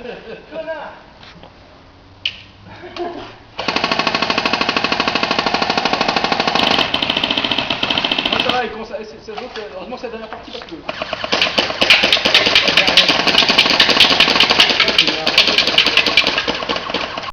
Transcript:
Connard. Ça va, heureusement c'est la dernière partie parce que...